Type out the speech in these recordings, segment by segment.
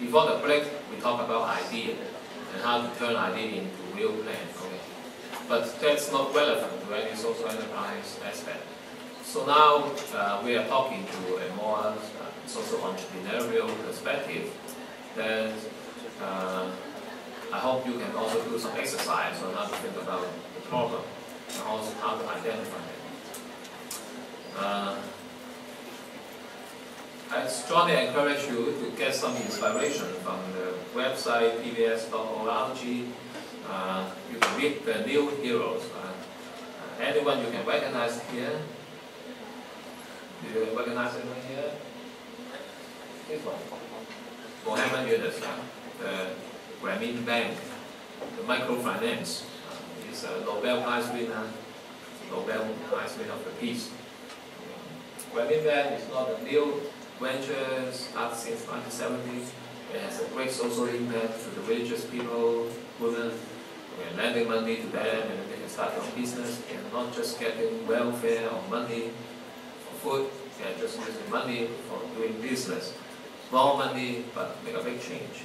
before the break, we talk about idea and how to turn idea into real plan. Okay, but that's not relevant to any social enterprise aspect. So now we are talking to a more social entrepreneurial perspective. Then I hope you can also do some exercise on how to think about the problem and also how to identify it. I strongly encourage you to get some inspiration from the website pbs.org. You can read the new heroes. Anyone you can recognize here? Do you recognize anyone here? This one. Mohammed Yunus, the Grameen Bank, the microfinance. He's a Nobel Prize winner of the Peace. Grameen Bank is not a new venture, started since 1970. It has a great social impact to the religious people, women. We're lending money to them and they can start their business. They're not just getting welfare or money for food, they're just using money for doing business. Small money, but make a big change.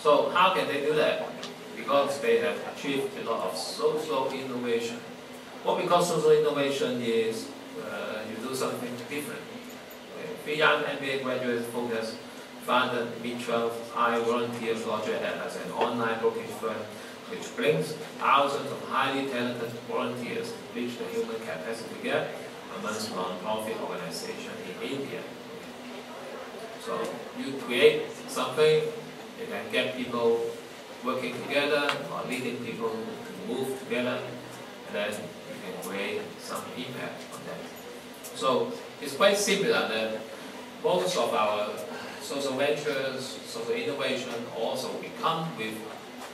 So how can they do that? Because they have achieved a lot of social innovation. What we call social innovation is you do something different. Three young MBA graduates founded mid-12 volunteer project as an online brokerage firm which brings thousands of highly talented volunteers to bridge the human capacity gap amongst non-profit organizations in India. So you create something, you can get people working together or leading people to move together, and then you can create some impact on that. So it's quite similar that most of our social ventures, social innovation also we come with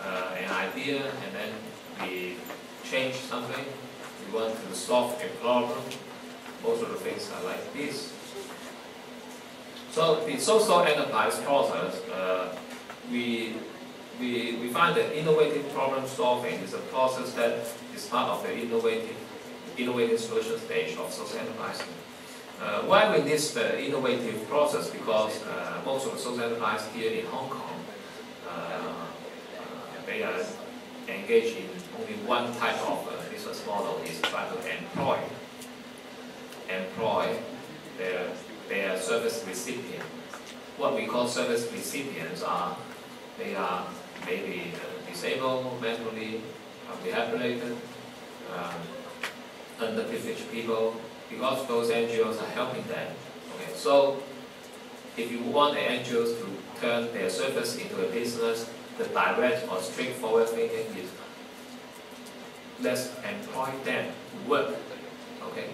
an idea and then we change something. We want to solve a problem. Most of the things are like this. So the social enterprise process, we find that innovative problem solving is a process that is part of the innovative solution stage of social enterprise. Why we need the innovative process? Because most of the social enterprise here in Hong Kong, they are engaged in only one type of business model, is try to employ their service recipients. What we call service recipients are, they are maybe disabled, mentally rehabilitated, underprivileged people, because those NGOs are helping them. Okay, so if you want the NGOs to turn their service into a business, the direct or straightforward thinking is let's employ them to work. Okay,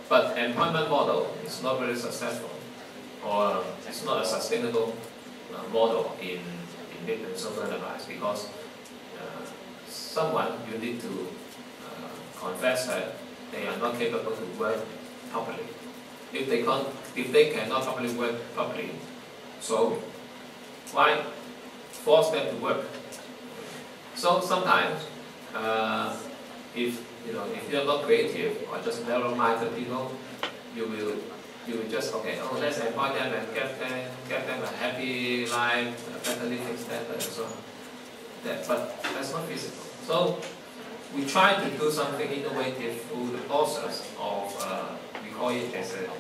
but employment model is not very successful, or it's not a sustainable model in social enterprise, because someone you need to confess that they are not capable to work properly. If they cannot properly work properly, so why force them to work? So sometimes, if you're not creative or just narrow-minded people, you will just let's employ them and get them a happy life, a better living standard, and so on. But that's not feasible. So we try to do something innovative through the process of we call it as an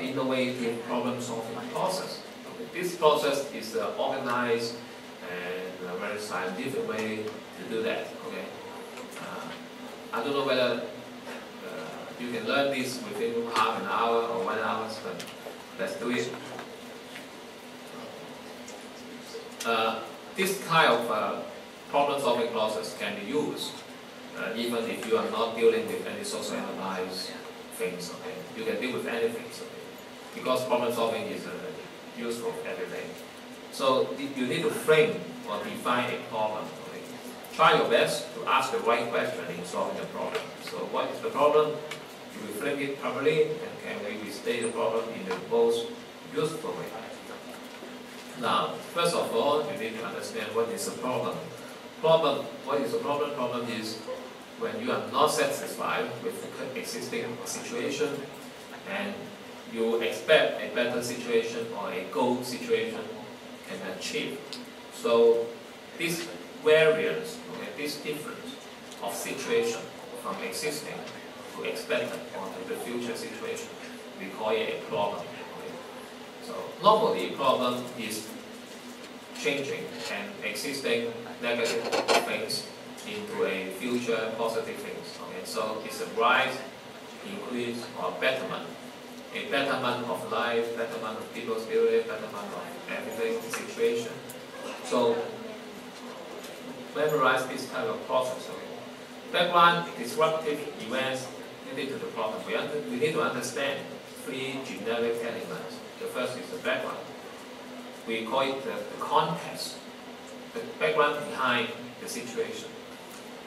innovative problem-solving process. Okay. This process is organized and a very scientific way to do that. Okay. I don't know whether you can learn this within half an hour or 1 hour, but let's do it. This kind of problem-solving process can be used even if you are not dealing with any social enterprise things. Okay, you can deal with anything. Okay? Because problem-solving is useful every day. So you need to frame or define a problem. Okay? Try your best to ask the right question in solving the problem. So what is the problem? You will frame it properly, and can we state the problem in the most useful way. Now, first of all, you need to understand what is the problem. What is the problem? Problem is when you are not satisfied with the existing situation and you expect a better situation or a goal situation can achieve. So this variance, okay, this difference of situation from existing to expected or to the future situation, we call it a problem. Okay. So normally problem is changing an existing negative things into a future positive things. Okay. So it's a rise, increase, or betterment. A betterment of life, betterment of people's spirit, betterment of everything, situation. So memorize this type of process. Okay. Background disruptive events related to the problem. We need to understand three generic elements. The first is the background. We call it the context, the background behind the situation.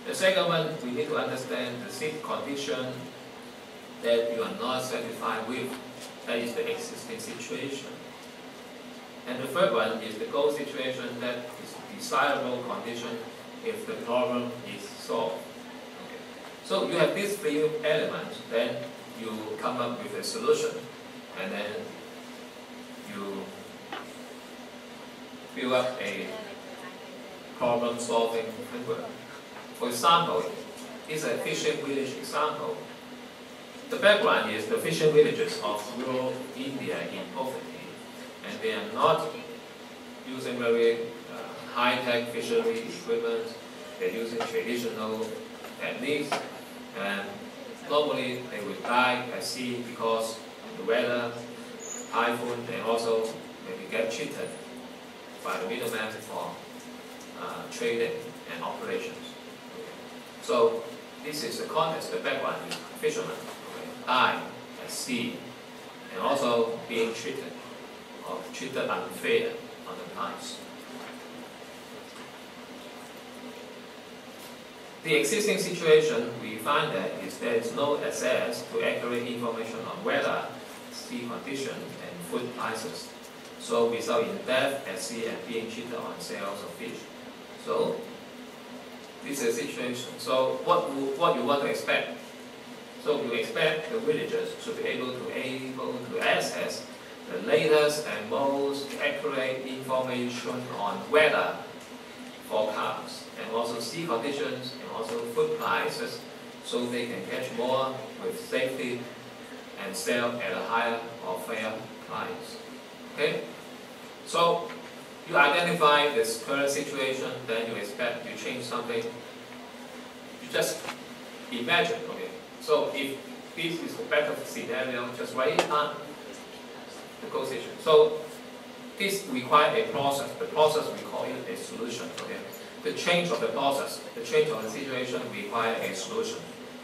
The second one, we need to understand the condition that you are not satisfied with. That is the existing situation. And the third one is the goal situation, that is a desirable condition if the problem is solved. Okay. So you have these three elements, then you come up with a solution, and then you build up a problem-solving framework. For example, this is a fishing village example. The background is the fishing villages of rural India in poverty, and they are not using very high-tech fishery equipment. They're using traditional techniques, and normally they will die at sea because of the weather, typhoon, and also maybe get cheated by the middleman for trading and operations. So this is the context, the background is fishermen die at sea, and also being treated unfair on the price. The existing situation, we find that there is no access to accurate information on weather, sea conditions, and food prices. So result in death at sea and being cheated on sales of fish. So this is a situation. So what you want to expect? So you expect the villagers should be able to access the latest and most accurate information on weather forecasts, and also sea conditions, and also food prices, so they can catch more with safety and sell at a higher or fair price. Okay? So you identify this current situation, then you expect you change something. You just imagine, okay? So if this is a better scenario, just write it down, the goal situation. So this requires a process. The process, we call it a solution. Okay? The change of the process, the change of the situation requires a solution.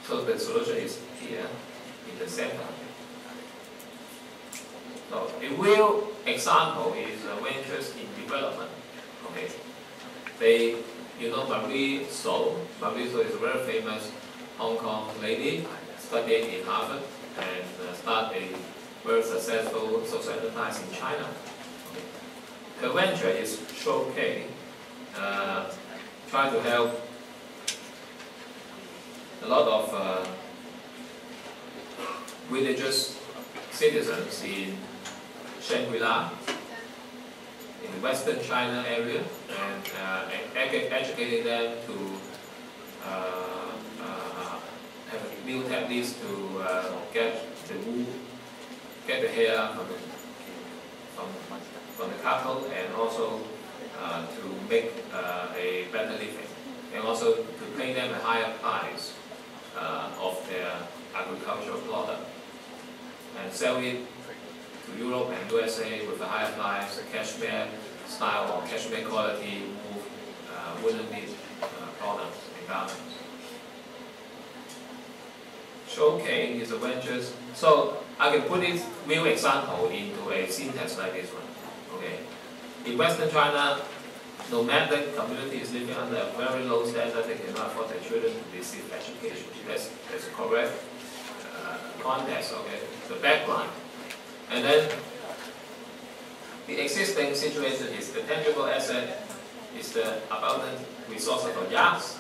So the solution is here in the center. So a real example is ventures in development. Okay, Marie So. Marie So is a very famous Hong Kong lady, studied in Harvard and started a very successful social enterprise in China. Okay. Her venture is HKSEC, try to help a lot of religious citizens in Shangri-La, in the Western China area, and educating them to have new techniques to get the wool, get the hair from the cattle, and also to make a better living, and also to pay them a higher price of their agricultural product, and sell it to Europe and USA with a higher price, a cashmere style or cashmere quality wool, woolen knit products and garments. HKSEC is a ventures. So I can put this real example into a syntax like this one. Okay. In Western China, nomadic community is living under a very low standard. They cannot afford their children to receive education. That's a correct context. Okay, the background, and then the existing situation is the tangible asset is the abundant resources of yachts,